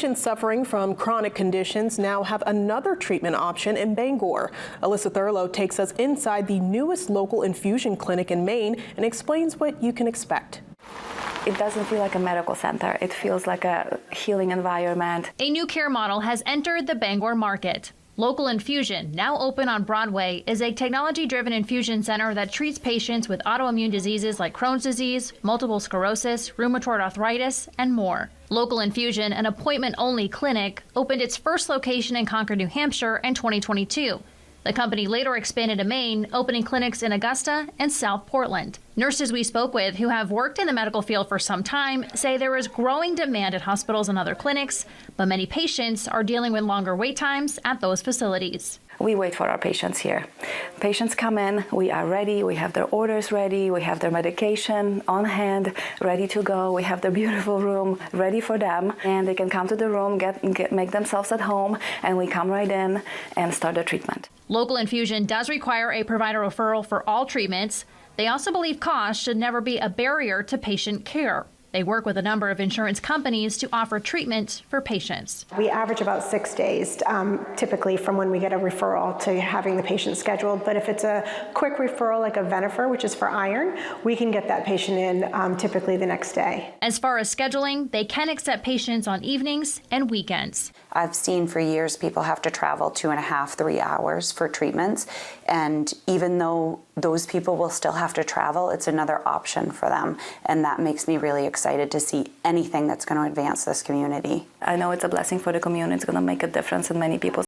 Patients suffering from chronic conditions now have another treatment option in Bangor. Alyssa Thurlow takes us inside the newest local infusion clinic in Maine and explains what you can expect. It doesn't feel like a medical center. It feels like a healing environment. A new care model has entered the Bangor market. Local Infusion, now open on Broadway, is a technology-driven infusion center that treats patients with autoimmune diseases like Crohn's disease, multiple sclerosis, rheumatoid arthritis, and more. Local Infusion, an appointment-only clinic, opened its first location in Concord, New Hampshire in 2022. The company later expanded to Maine, opening clinics in Augusta and South Portland. Nurses we spoke with who have worked in the medical field for some time say there is growing demand at hospitals and other clinics, but many patients are dealing with longer wait times at those facilities. We wait for our patients here. Patients come in, we are ready, we have their orders ready, we have their medication on hand, ready to go. We have the beautiful room ready for them, and they can come to the room, make themselves at home, and we come right in and start the treatment. Local Infusion does require a provider referral for all treatments. They also believe cost should never be a barrier to patient care. They work with a number of insurance companies to offer treatment for patients. We average about 6 days, typically from when we get a referral to having the patient scheduled. But if it's a quick referral like a Venifer, which is for iron, we can get that patient in typically the next day. As far as scheduling, they can accept patients on evenings and weekends. I've seen for years people have to travel 2.5 to 3 hours for treatments. And even though those people will still have to travel, it's another option for them. And that makes me really excited to see anything that's going to advance this community. I know it's a blessing for the community. It's going to make a difference in many people's